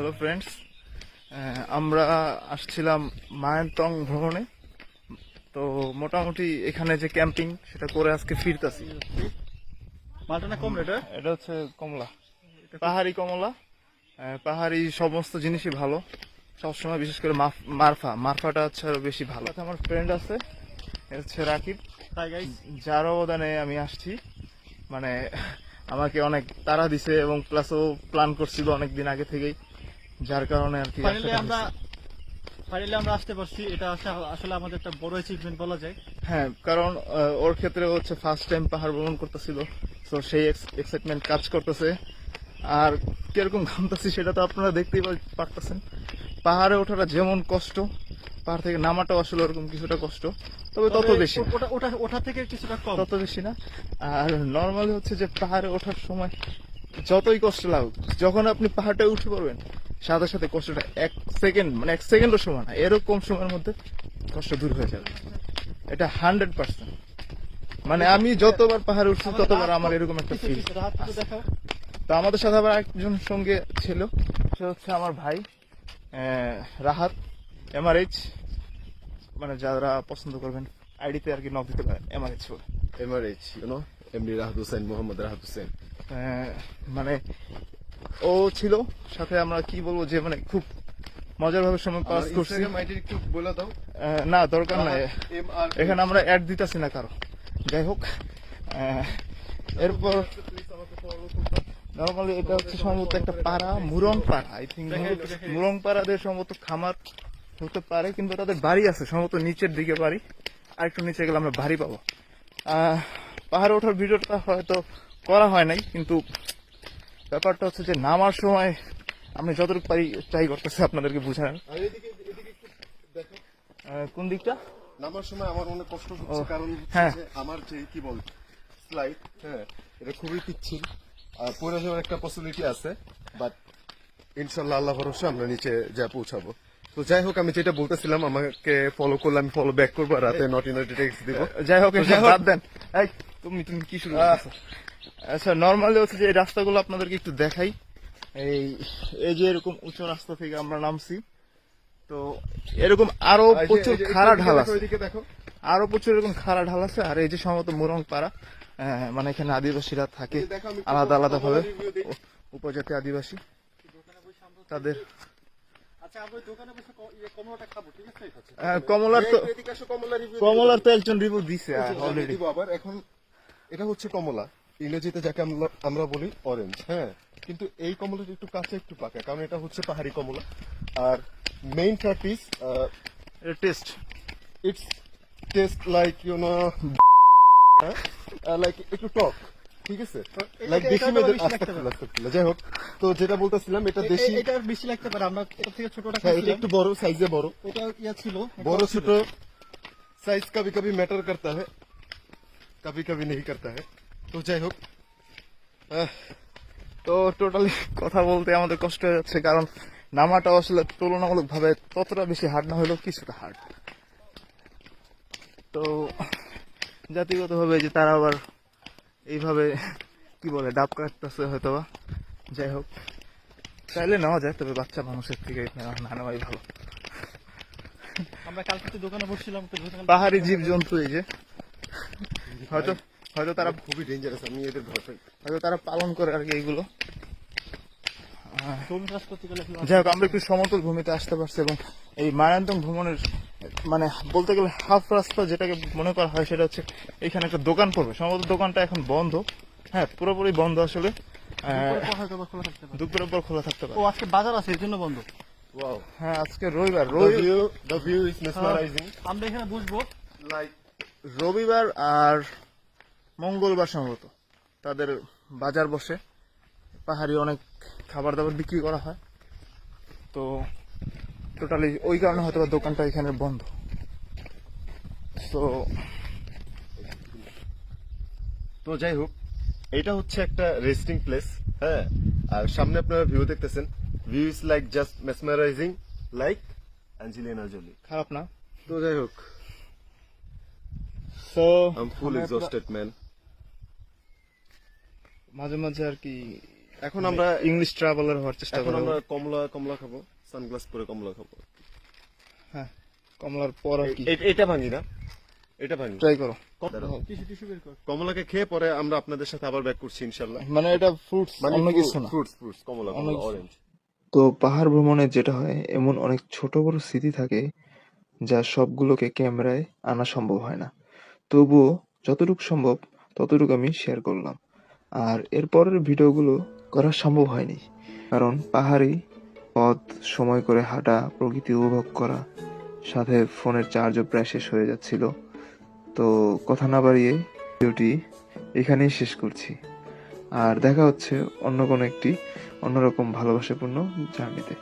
Hello friends, আমরা আসছিলাম মায়ানতং ভ্রমণে। তো মোটামুটি এখানে যে ক্যাম্পিং সেটা করে আজকে ফিরতাছি। মালটা না কম রেট? এটা হচ্ছে কমলা, পাহাড়ি কমলা। পাহাড়ি সমস্ত জিনিসই ভালো সবসময়, বিশেষ করে মারফাটা হচ্ছে আরো বেশি ভালো। আমার ফ্রেন্ড আছে, হচ্ছে রাকিব, হাই গাইস। যার অবদানে আমি আসছি। মানে আমাকে অনেক তাড়া দিছে এবং প্লাস ও প্ল্যান করছিল অনেক দিন আগে থেকেই, যার কারণে আর কি ফাইনালি আমরা আসতে পারছি। এটা আসলে আমাদের একটা বড় অ্যাচিভমেন্ট বলা যায়। হ্যাঁ, কারণ ওর ক্ষেত্রে হচ্ছে ফার্স্ট টাইম পাহাড় ভ্রমণ করতেছিল, তো সেই এক্সাইটমেন্ট কাজ করতেছে। আর কিরকম ঘামতেছি সেটা তো আপনারা দেখতেই পারতেছেন। পাহাড়ে ওঠাটা যেমন কষ্ট, পাহাড় থেকে নামাটাও আসলে ওরকম কিছুটা কষ্ট, তবে তত বেশি না। ওটা থেকে কিছুটা কম, তত বেশি না। আর নর্মালি হচ্ছে যে পাহাড়ে ওঠার সময় যতই কষ্ট লাগুক, যখন আপনি পাহাড়টা উঠে পড়বেন সাথে সাথে কষ্টটা এক সেকেন্ডও সময় না, এরকম সময়ের মধ্যে কষ্ট দূর হয়ে যাবে। এটা 100%। মানে আমি যতবার পাহাড়ে উঠছি ততবার আমার এরকম একটা ফিল। তো আমাদের সাথে আবার একজন সঙ্গে ছিল, সে হচ্ছে আমার ভাই রাহাত, MRH। মানে যারা পছন্দ করবেন আইডিতে আর কি নক দিতে পারেন, MRH বলে। MRH, MD Rahat Hossain, Mohammad Rahat Hossain. মানে ও ছিল সাথে, আমরা কি বলবো যে মানে খুব মজার ভাবে সময় পাস করছি। একটু বলে দাও। না, দরকার নাই, এখানে আমরা অ্যাড দিতেছি না কারো। যাই হোক, এরপর নর্মালি এটা হচ্ছে সম্ভবত একটা পাড়া, মুরং পাড়া। আই থিঙ্ক মুরং পাড়াদের সম্ভবত খামার হতে পারে, কিন্তু তাদের বাড়ি আছে সম্ভবত নিচের দিকে বাড়ি। আর একটু নিচে গেলে আমরা বাড়ি পাবো। পাহাড়ে ওঠার ভিডিওটা হয়তো করা হয় নাই, কিন্তু ব্যাপারটা হচ্ছে যে নামার সময় আমি যতটুকু পারি ট্রাই করতেছি আপনাদেরকে বুঝানোর। কোন দিকটা? নামার সময় আমার অনেক কষ্ট হচ্ছে, কারণ হ্যাঁ, আমার যে কি বল স্লাইড, হ্যাঁ, এটা খুবই পিচ্ছিল। আর পড়ে যাওয়ার একটা পসিবিলিটি আছে, বাট ইনশাল্লাহ আল্লাহ ভরসা আমরা নিচে যা পৌঁছাবো। তো যাই হোক, আমি যেটা বলতেছিলাম, আমাকে ফলো করলে আমি ফলো ব্যাক করবো, রাতে নটি টেক্সট দিব। যাই হোক, বাদ দেন। তুমি কি শুরু করছো? আচ্ছা, নর্মালি হচ্ছে যে এই রাস্তাগুলো আপনাদেরকে একটু দেখাই। এই যে এরকম উঁচু রাস্তা থেকে আমরা নামছি, তো এরকম আরো প্রচুর খাড়া ঢাল আছে, আরো প্রচুর এরকম খাড়া ঢাল আছে। আর এই যে সম্ভবত মুরং পাড়া, মানে এখানে আদিবাসীরা থাকে আলাদা আলাদা ভাবে, উপজাতি আদিবাসী তাদের। কমলার তো একজন রিভিউ দিছে অলরেডি। আবার এখন এটা হচ্ছে কমলা, ইংরেজিতে যাকে আমরা বলি অরেঞ্জ। হ্যাঁ, কিন্তু এই কমলাটা একটু কাঁচা একটু পাকা, কারণ এটা হচ্ছে পাহাড়ি কমলা। আর main fact is taste, it's taste like like একটু টক, ঠিক আছে, লাইক দেশি মেয়েদের। যাই হোক, তো যেটা বলতেছিলাম, এটা দেশি, এটা বেশি লাগতে পারে, আমরা এর থেকে ছোটটা হ্যাঁ, এটা একটু বড় সাইজে, বড় এটা ছিল, বড় ছোট সাইজ কभी कभी मैटर करता है, कभी कभी नहीं करता है। তো যাই হোক, তো টোটালি কথা বলতে আমাদের কষ্ট হয়ে যাচ্ছে, কারণ নামাটা আসলে তুলনামূলক ভাবে ততটা বেশি হার্ড না হলেও কিছুটা হার্ড। তো জাতিগত ভাবে যে তারা আবার এইভাবে কি বলে ডাব কাটতেছে হয়তো বা। যাই হোক, চাইলে নেওয়া যায়, তবে বাচ্চা মানুষের থেকে না নেওয়াই ভালো। আমরা কালকে তো দোকানে বসছিলাম, পাহাড়ি জীবজন্তু এই যে হয়তো তারা খুবই ডেঞ্জারাস, আমি এদের ভয় পাই। হয়তো তারা পালন করে আর কি এইগুলো। যাই হোক, আমরা একটু সমতল ভূমিতে আসতে পারছি, এবং এই মায়ানতং ভ্রমণের মানে বলতে গেলে হাফ রাস্তা যেটাকে মনে করা হয় সেটা হচ্ছে এখানে একটা দোকান পড়বে। সম্ভবত দোকানটা এখন বন্ধ, হ্যাঁ পুরোপুরি বন্ধ আসলে। দুপুরের পর খোলা থাকতে পারে। ও আজকে বাজার আছে, এর জন্য বন্ধ। হ্যাঁ, আজকে রবিবার। The view is mesmerizing. আমরা এখানে বসবো লাইক রবিবার আর মঙ্গলবার সম্ভবত তাদের বাজার বসে, পাহাড়ি অনেক খাবার দাবার বিক্রি করা হয়। তো টোটালি ওই কারণে হয়তো দোকানটা এখানে বন্ধ। তো যাই হোক, এটা হচ্ছে একটা রেস্টিং প্লেস, হ্যাঁ। আর সামনে আপনারা ভিউ দেখতেছেন, view is like just mesmerizing, like Angelina Jolie. খারাপ না। তো যাই হোক, I am full exhausted man. মাঝে মাঝে আর কি এখন আমরা ইংলিশ ট্রাভেলার হওয়ার চেষ্টা এখন করবো। আমরা কমলা কমলা খাবো, সানগ্লাস পরে কমলা খাবো। হ্যাঁ, কমলার পর আর কি এটা ভাঙি না, এটা ভাঙি। ট্রাই করো। টিস্যু টিস্যু বের কর। কমলাকে খেয়ে পরে আমরা আপনাদের সাথে আবার ব্যাক করছি ইনশাল্লাহ। মানে এটা ফ্রুটস, অন্য কিছু না। ফ্রুটস ফ্রুটস কমলা অন্য কিছু। অরেঞ্জ। তো পাহাড় ভ্রমণে যেটা হয়, এমন অনেক ছোট বড় স্মৃতি থাকে যা সবগুলোকে ক্যামেরায় আনা সম্ভব হয় না। তবুও যতটুকু সম্ভব ততটুকু আমি শেয়ার করলাম। আর এরপরের ভিডিওগুলো করা সম্ভব হয়নি, কারণ পাহাড়ি পথ সময় করে হাঁটা, প্রকৃতি উপভোগ করা, সাথে ফোনের চার্জও প্রায় শেষ হয়ে যাচ্ছিল। তো কথা না বাড়িয়ে ভিডিওটি এখানেই শেষ করছি। আর দেখা হচ্ছে অন্য কোনো একটি অন্যরকম ভালোবাসাপূর্ণ জার্নিতে।